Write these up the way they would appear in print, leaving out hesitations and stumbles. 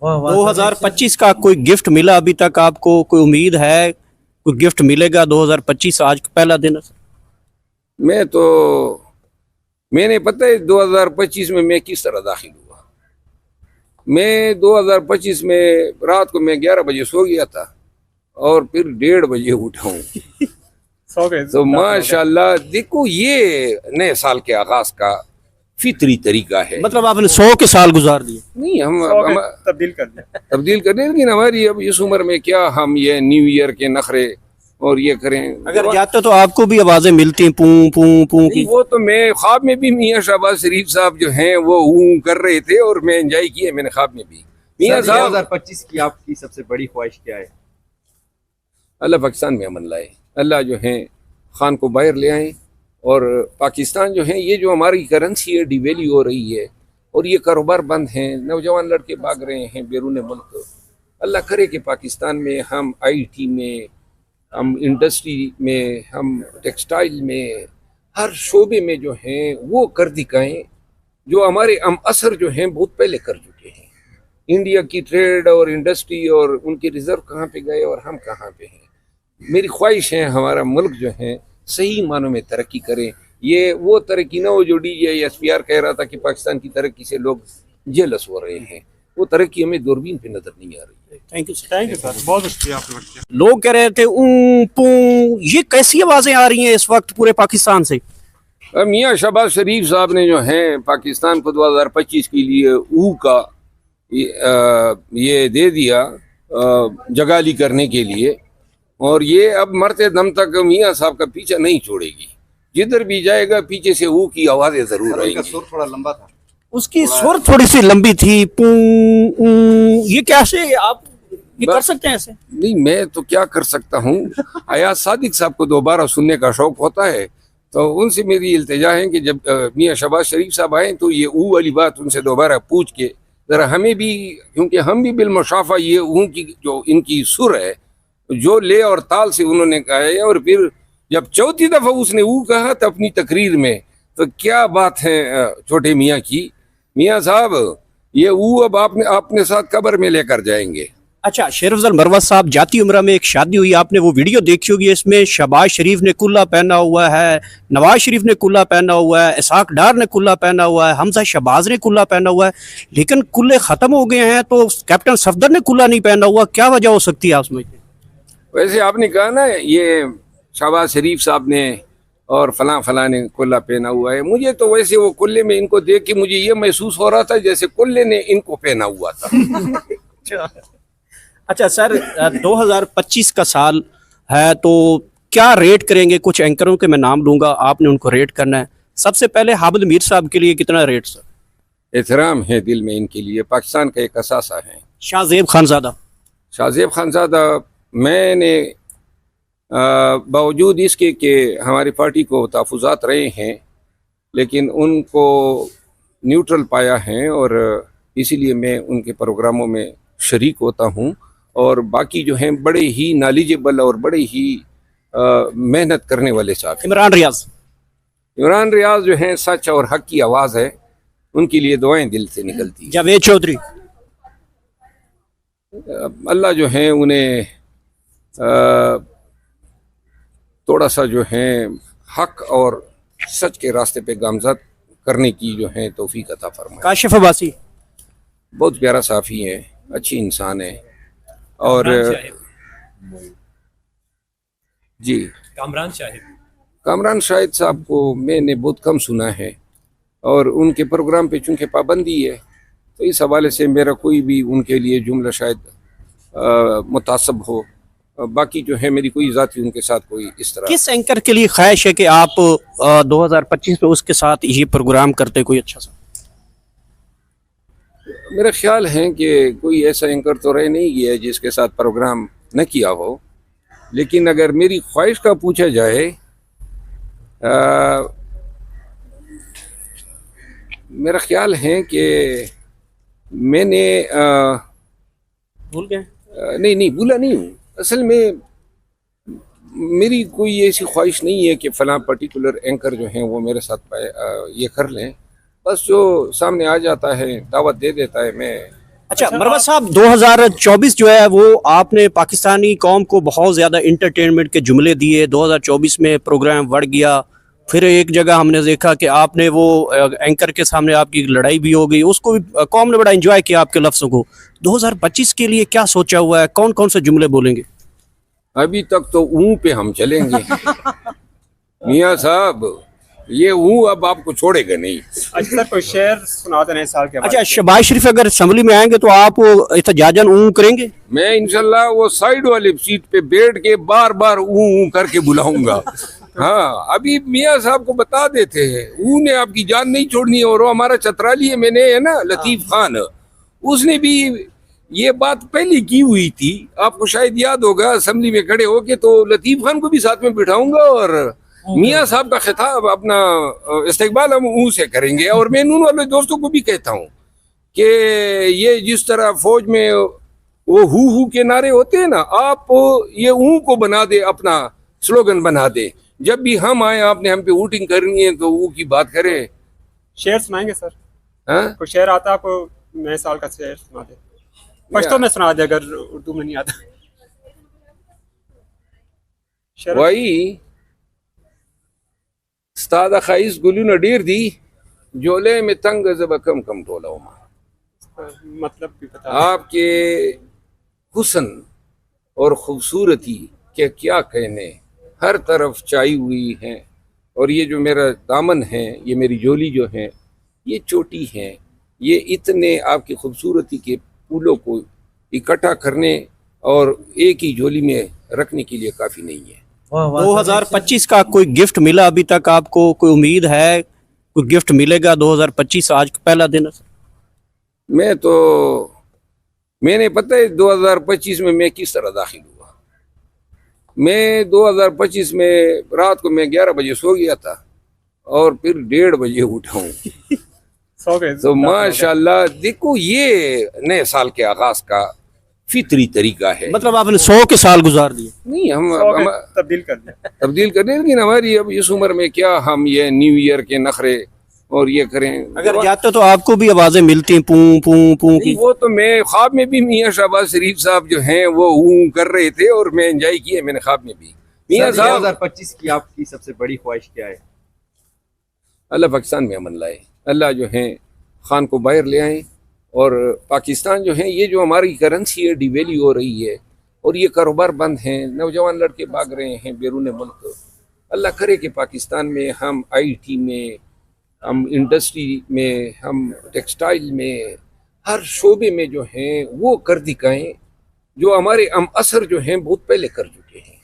2025 का कोई गिफ्ट मिला अभी तक आपको? कोई उम्मीद है कोई गिफ्ट मिलेगा 2025? आज पहला दिन है। मैं तो मैंने पता है 2025 में मैं किस तरह दाखिल हुआ। मैं 2025 में रात को मैं 11 बजे सो गया था और फिर 1:30 बजे उठा हूँ। सो गए तो माशाल्लाह देखो ये नए साल के आगाज का फितरी तरीका है। मतलब आपने 100 के साल गुजार दिए? नहीं सो हम गए, तब्दील कर दिया। तब्दील कर दें, लेकिन हमारी अब इस उम्र में क्या हम ये न्यू ईयर के नखरे और ये करें। अगर जाते तो आपको भी आवाजें मिलती हैं पू पू पू की? वो तो मैं ख्वाब में भी मियाँ शहबाज शरीफ साहब जो हैं वो कर रहे थे और मैं एंजॉय किए मैंने ख्वाब में भी। मियाँ साहब 2025 की आपकी सबसे बड़ी ख्वाहिश क्या है? अल्लाह पाकिस्तान में अमन लाए, अल्लाह जो है खान को बाहर ले आए और पाकिस्तान जो है ये जो हमारी करेंसी है डिवेल्यू हो रही है और ये कारोबार बंद हैं, नौजवान लड़के भाग रहे हैं बैरून मुल्क। अल्लाह करे कि पाकिस्तान में हम IT में, हम इंडस्ट्री में, हम टेक्सटाइल में, हर शोबे में जो हैं वो कर दिखाएं जो हमारे हम असर जो हैं बहुत पहले कर चुके हैं। इंडिया की ट्रेड और इंडस्ट्री और उनके रिजर्व कहाँ पे गए और हम कहाँ पे हैं। मेरी ख्वाहिश है हमारा मुल्क जो है सही मानों में तरक्की करे। ये वो तरक्की ना हो जो DJSPR कह रहा था कि पाकिस्तान की तरक्की से लोग जेलस हो रहे हैं। वो तरक्की हमें दूरबीन पे नजर नहीं आ रही है। Thank you thank you sir, बहुत शुक्रिया आपका। लोग कह रहे थे ऊ पू, ये कैसी आवाजें आ रही हैं इस वक्त पूरे पाकिस्तान से? मियाँ शहबाज शरीफ साहब ने जो है पाकिस्तान को 2025 के लिए का ये दे दिया जगाली करने के लिए, और ये अब मरते दम तक मियाँ साहब का पीछा नहीं छोड़ेगी। जिधर भी जाएगा पीछे से की आवाजें जरूर आएंगी। सुर थोड़ा लंबा था, उसकी सुर थोड़ी सी लंबी थी। पू ये कैसे आप ये कर सकते हैं ऐसे? नहीं मैं तो क्या कर सकता हूँ। अयाज सादिक साहब को दोबारा सुनने का शौक होता है तो उनसे मेरी इल्तिजा है कि जब मियाँ शहबाज शरीफ साहब आए तो ये वाली बात उनसे दोबारा पूछ के ज़रा हमें भी, क्योंकि हम भी बिलमुशाफा ये की जो इनकी सुर है जो ले और ताल से उन्होंने कहा है। और फिर जब चौथी दफा उसने कहा तो अपनी तकरीर में, तो क्या बात है छोटे मियाँ की। मियाँ साहब ये अब आपने साथ कब्र में लेकर जाएंगे। अच्छा, शेर अफजल मरवत साहब, जाती उम्र में एक शादी हुई, आपने वो वीडियो देखी होगी। इसमें शहबाज शरीफ ने कुल्ला पहना हुआ है, नवाज शरीफ ने कुल्ला पहना हुआ है, इसाक डार ने कुल्ला पहना हुआ है, हमजा शहबाज ने कुल्ला पहना हुआ है, लेकिन कुल्ले खत्म हो गए हैं तो कैप्टन सफदर ने कुल्ला नहीं पहना हुआ। क्या वजह हो सकती है आप समझते हैं? वैसे आपने कहा ना ये शहबाज शरीफ साहब ने और फला ने कुल्ला पहना हुआ है, मुझे तो वैसे वो कुल्ले में इनको देख के मुझे ये महसूस हो रहा था जैसे कुल्ले ने इनको पहना हुआ था। अच्छा सर, 2025 का साल है तो क्या रेट करेंगे? कुछ एंकरों के मैं नाम लूंगा, आपने उनको रेट करना है। सबसे पहले हामिद मीर साहब के लिए कितना रेट सर? एहतराम है दिल में इनके लिए, पाकिस्तान का एक असासा है। शाहजेब खानजादा? शाहजेब खानजादा मैंने बावजूद इसके कि हमारी पार्टी को तहफ़्फ़ुज़ात रहे हैं लेकिन उनको न्यूट्रल पाया है और इसीलिए मैं उनके प्रोग्रामों में शरीक होता हूँ। और बाकी जो हैं बड़े ही नॉलेजेबल और बड़े ही मेहनत करने वाले साहब। इमरान रियाज जो हैं सच और हक की आवाज़ है, उनके लिए दुआएं दिल से निकलती हैं। जावेद चौधरी? अल्लाह जो है उन्हें थोड़ा सा जो है हक और सच के रास्ते पे गामज़द करने की जो है तौफीक अता फरमाए। काशिफ अब्बासी? बहुत प्यारा साफ़ी है, अच्छी इंसान है। और जी कामरान शाहिद साहब को मैंने बहुत कम सुना है और उनके प्रोग्राम पे चूँकि पाबंदी है तो इस हवाले से मेरा कोई भी उनके लिए जुमला शायद मुतासब हो। बाकी जो है मेरी कोई ज़ाती उनके साथ कोई इस तरह। किस एंकर के लिए ख्वाहिश है कि आप 2025 में उसके साथ ये प्रोग्राम करते कोई अच्छा सा? मेरा ख्याल है कि कोई ऐसा एंकर तो रह नहीं गया है जिसके साथ प्रोग्राम न किया हो, लेकिन अगर मेरी ख्वाहिश का पूछा जाए मेरा ख्याल है कि मैंने भूल गए? नहीं भूला नहीं हूँ। असल में मेरी कोई ऐसी ख्वाहिश नहीं है कि फ़लाँ पर्टिकुलर एंकर जो हैं वो मेरे साथ ये कर लें। बस जो सामने आ जाता है दावत दे देता है, मैं अच्छा मरवा साहब, 2024 जो है वो आपने पाकिस्तानी कौम को बहुत ज़्यादा इंटरटेनमेंट के जुमले दिए। 2024 में प्रोग्राम बढ़ गया, फिर एक जगह हमने देखा कि आपने वो एंकर के सामने आपकी लड़ाई भी हो गई, उसको भी कौम ने बड़ा एंजॉय किया आपके लफ्ज़ों को। 2025 के लिए क्या सोचा हुआ है, कौन कौन से जुमले बोलेंगे? अभी तक तो ऊँ पे हम चलेंगे मियाँ साहब, ये ऊँ अब आपको छोड़ेगा नहीं। अच्छा सर, कोई शेर सुना दे नए साल के अच्छा, शहबाज शरीफ अगर असम्बली में आएंगे तो आप एहतजाजन ऊँ करेंगे? मैं इंशाल्लाह वो साइड वाली सीट पे बैठ के बार बार ऊँ करके बुलाऊंगा। हाँ, अभी मियाँ साहब को बता देते हैं, ऊँ ने आपकी जान नहीं छोड़नी है। और वो हमारा चतराली है, मैंने है ना लतीफ खान, उसने भी ये बात पहले की हुई थी, आपको शायद याद होगा। असेंबली में खड़े होके तो लतीफ खान को भी साथ में बिठाऊंगा और मियाँ साहब का खिताब अपना इस्तेकबाल हम ऊँ से करेंगे। और मैं उन वाले दोस्तों को भी कहता हूँ कि ये जिस तरह फौज में वो हु के नारे होते हैं ना, आप ये ऊँ को बना दे, अपना स्लोगन बना दे। जब भी हम आए, आपने हम पे वोटिंग करनी है तो ऊ की बात करें। शेर सुनाएंगे सर? हाँ, कोई शेर आता आपको नए साल का शेर सुना दे, पश्तो में सुना दे अगर उर्दू में नहीं आता। शेर वही स्तादा खाइस गुलू न डेर दी, जोले में तंग जब कम कम टोला मतलब भी बता। आपके हुस्न और खूबसूरती के क्या कहने, हर तरफ छाई हुई हैं। और ये जो मेरा दामन है, ये मेरी झोली जो है, ये चोटी है, ये इतने आपकी खूबसूरती के फूलों को इकट्ठा करने और एक ही झोली में रखने के लिए काफ़ी नहीं है। 2025 का कोई गिफ्ट मिला अभी तक आपको? कोई उम्मीद है कोई गिफ्ट मिलेगा 2025? आज पहला दिन है। मैंने पता है 2025 में मैं किस तरह दाखिल हुआ। मैं 2025 में रात को मैं 11 बजे सो गया था और फिर 1:30 बजे उठा हूँ। सो गए तो माशाल्लाह, देखो ये नए साल के आगाज का फितरी तरीका है। मतलब आपने 100 के साल गुजार दिए? नहीं, हम तब्दील कर दिया। तब्दील कर दें, लेकिन हमारी अब इस उम्र में क्या हम ये न्यू ईयर के नखरे और ये करें। अगर जाते तो आपको भी आवाजें मिलती हैं पू पू पू की? वो तो मैं ख्वाब में भी मियाँ शहबाज शरीफ साहब जो हैं वो कर रहे थे और मैं एंजॉय किए मैंने ख्वाब में भी। मियाँ साहब, 2025 की आपकी सबसे बड़ी ख्वाहिश क्या है? अल्लाह पाकिस्तान में अमन लाए, अल्लाह जो है खान को बाहर ले आए और पाकिस्तान जो है, ये जो हमारी करेंसी है डिवेल्यू हो रही है और ये कारोबार बंद हैं, नौजवान लड़के भाग रहे हैं बैरून मुल्क। अल्लाह करे कि पाकिस्तान में हम IT में, हम इंडस्ट्री में, हम टेक्सटाइल में, हर शोबे में जो हैं वो कर दिखाएं जो हमारे हम असर जो हैं बहुत पहले कर चुके हैं।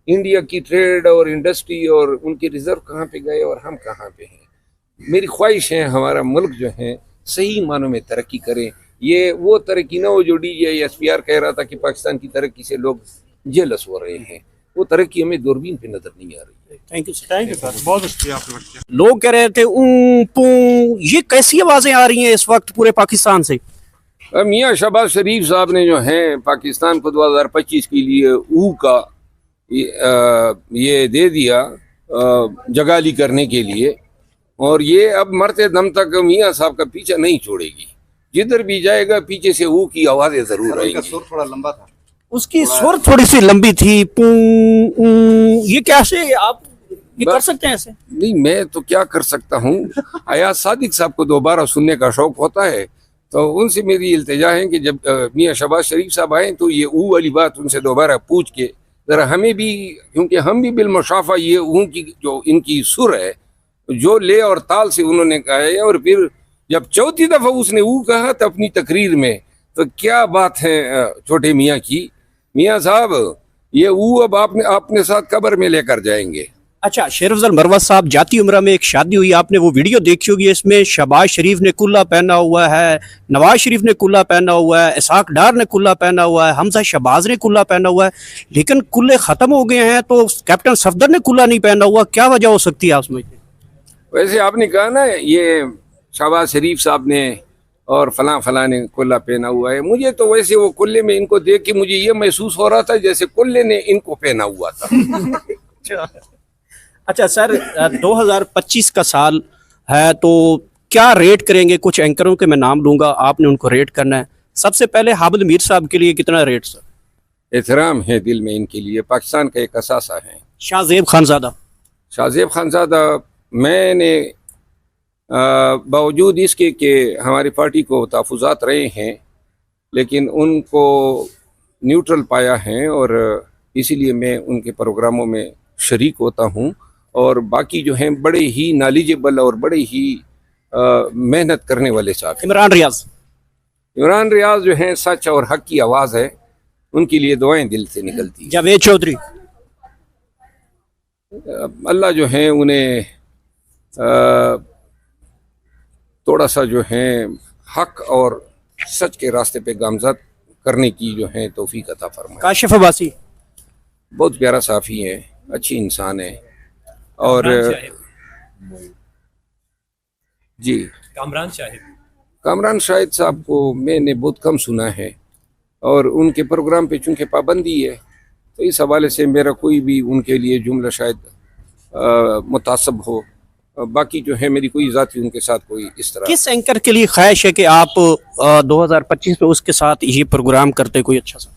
इंडिया की ट्रेड और इंडस्ट्री और उनके रिजर्व कहाँ पे गए और हम कहाँ पे हैं। मेरी ख्वाहिश है हमारा मुल्क जो है सही मानों में तरक्की करे। ये वो तरक्की ना हो जो DJSPR कह रहा था कि पाकिस्तान की तरक्की से लोग जेलस हो रहे हैं। वो तरक्की हमें दूरबीन पे नजर नहीं आ रही है। Thank you thank you sir, बहुत शुक्रिया आपका। लोग कह रहे थे ऊ पू, ये कैसी आवाजें आ रही हैं इस वक्त पूरे पाकिस्तान से? मियाँ शहबाज शरीफ साहब ने जो है पाकिस्तान को 2025 के लिए ऊ का ये दे दिया जगाली करने के लिए, और ये अब मरते दम तक मियाँ साहब का पीछा नहीं छोड़ेगी। जिधर भी जाएगा पीछे से ऊ की आवाजें जरूर उनका आएंगी। सुर थोड़ा लंबा था। उसकी स्वर थोड़ी सी लंबी थी, पू ये कैसे आप ये कर सकते हैं ऐसे? नहीं, मैं तो क्या कर सकता हूँ। अयाज सादिक साहब को दोबारा सुनने का शौक होता है, तो उनसे मेरी इल्तिजा है कि जब मियाँ शहबाज शरीफ साहब आए तो ये ऊ वाली बात उनसे दोबारा पूछ के ज़रा हमें भी, क्योंकि हम भी बिलमुशाफा ये ऊ की जो इनकी सुर है, जो ले और ताल से उन्होंने कहा है। और फिर जब चौथी दफ़ा उसने ऊ कहा तो अपनी तकरीर में, तो क्या बात है छोटे मियाँ की। मियाँ साहब, ये ऊ अब आपने साथ कब्र में लेकर जाएंगे। अच्छा, शेर अफजल मरवा साहब, जाती उम्रा में एक शादी हुई, आपने वो वीडियो देखी होगी। इसमें शहबाज शरीफ ने कुल्ला पहना हुआ है, नवाज शरीफ ने कुल्ला पहना हुआ है, इसाक डार ने कुल्ला पहना हुआ है, हमजा शहबाज ने कुल्ला पहना हुआ है, लेकिन कुल्ले ख़त्म हो गए हैं तो कैप्टन सफदर ने कुल्ला नहीं पहना हुआ। क्या वजह हो सकती है आप समझते हैं? वैसे आपने कहा ना ये शहबाज शरीफ साहब ने और फलां ने कुल्ला पहना हुआ है, मुझे तो वैसे वो कुल्ले में इनको देख के मुझे ये महसूस हो रहा था जैसे कुल्ले ने इनको पहना हुआ था। अच्छा सर, 2025 का साल है तो क्या रेट करेंगे? कुछ एंकरों के मैं नाम लूँगा, आपने उनको रेट करना है। सबसे पहले हामिद मीर साहब के लिए कितना रेट सर? एहतराम है दिल में इनके लिए, पाकिस्तान का एक असासा है। शाहजेब खानजादा, शाहजेब खानजादा, मैंने बावजूद इसके कि हमारी पार्टी को तहफ़्फ़ुज़ात रहे हैं, लेकिन उनको न्यूट्रल पाया है और इसीलिए मैं उनके प्रोग्रामों में शरीक होता हूँ। और बाकी जो हैं बड़े ही नॉलेजेबल और बड़े ही मेहनत करने वाले साहब। इमरान रियाज, इमरान रियाज जो हैं सच और हक की आवाज़ है, उनके लिए दुआएं दिल से निकलती हैं। जावेद चौधरी, अल्लाह जो है उन्हें थोड़ा सा जो है हक और सच के रास्ते पे गामज़द करने की जो है तौफीक अता फरमाए। काशिफ अब्बासी, बहुत प्यारा साफ़ी है, अच्छी इंसान है। और जी, कामरान शाहिद साहब को मैंने बहुत कम सुना है और उनके प्रोग्राम पे चूँकि पाबंदी है, तो इस हवाले से मेरा कोई भी उनके लिए जुमला शायद मुतासब हो। बाकी जो है मेरी कोई ज़ाती उनके साथ कोई इस तरह। किस एंकर के लिए ख्वाहिश है कि आप 2025 में उसके साथ ये प्रोग्राम करते कोई अच्छा सा?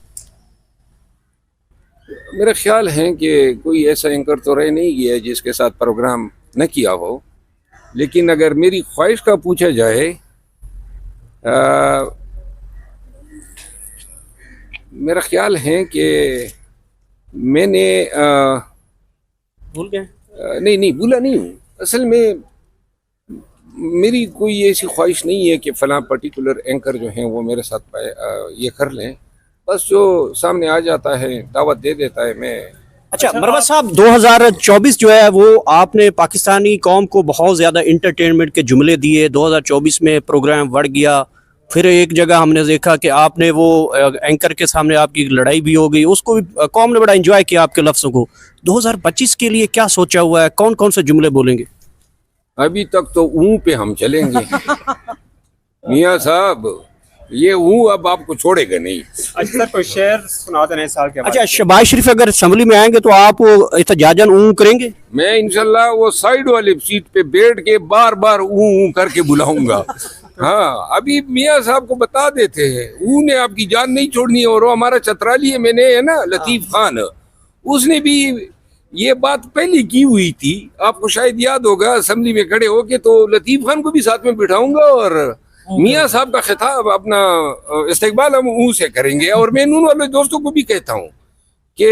मेरा ख्याल है कि कोई ऐसा एंकर तो रह नहीं गया है जिसके साथ प्रोग्राम न किया हो, लेकिन अगर मेरी ख्वाहिश का पूछा जाए, मेरा ख्याल है कि मैंने भूल गए? नहीं भूला नहीं हूँ। असल में मेरी कोई ऐसी ख्वाहिश नहीं है कि फ़लाँ पर्टिकुलर एंकर जो हैं वो मेरे साथ ये कर लें। बस जो सामने आ जाता है दावत दे देता है मैं। अच्छा मरवत साहब, 2024 जो है वो आपने पाकिस्तानी कौम को बहुत ज़्यादा इंटरटेनमेंट के जुमले दिए। 2024 में प्रोग्राम बढ़ गया, फिर एक जगह हमने देखा कि आपने वो एंकर के सामने आपकी लड़ाई भी हो गई, उसको भी कौम ने बड़ा एंजॉय किया आपके लफ्ज़ों को। 2025 के लिए क्या सोचा हुआ है, कौन कौन से जुमले बोलेंगे? अभी तक तो ऊँ पे हम चलेंगे मियाँ साहब, ये ऊँ अब आपको छोड़ेगा नहीं। अच्छा सर, कोई शेर सुना दें नए साल के अच्छा, शहबाज शरीफ अगर असम्बली में आएंगे तो आप एहतजाजन ऊँ करेंगे? मैं इंशाल्लाह वो साइड वाली सीट पे बैठ के बार बार ऊँ करके बुलाऊंगा। हाँ, अभी मियाँ साहब को बता देते हैं, ऊँ ने आपकी जान नहीं छोड़नी है। और वो हमारा चतराली है, मैंने है ना लतीफ़ खान, उसने भी ये बात पहले की हुई थी, आपको शायद याद होगा। असम्बली में खड़े होके तो लतीफ़ खान को भी साथ में बिठाऊंगा और मियाँ साहब का खिताब अपना इस्तेकबाल हम ऊँ से करेंगे। और मैं उन वाले दोस्तों को भी कहता हूँ कि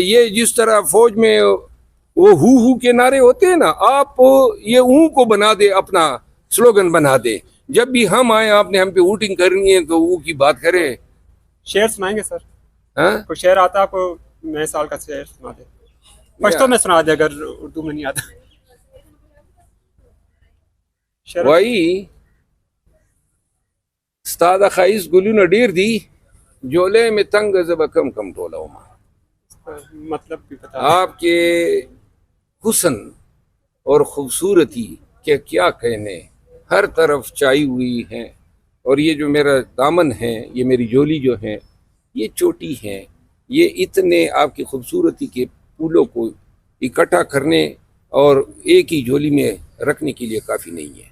ये जिस तरह फौज में वो हु के नारे होते हैं ना, आप ये ऊँ को बना दे, अपना स्लोगन बना दे। जब भी हम आए, आपने हम पे वोटिंग करनी है तो ऊ की बात करें। शेर सुनाएंगे सर? हाँ, कोई शेर आता आपको नए साल का शेर सुना दे, पश्तो में सुना दे अगर उर्दू में नहीं आता। शेर वही स्तादा खाइस गुलू न डीर दी, जोले में तंग जब कम कम टोला मतलब भी बता। आपके हुस्न और खूबसूरती के क्या कहने, हर तरफ चाई हुई हैं। और ये जो मेरा दामन है, ये मेरी जोली जो है, ये चोटी है, ये इतने आपकी खूबसूरती के फूलों को इकट्ठा करने और एक ही झोली में रखने के लिए काफ़ी नहीं है।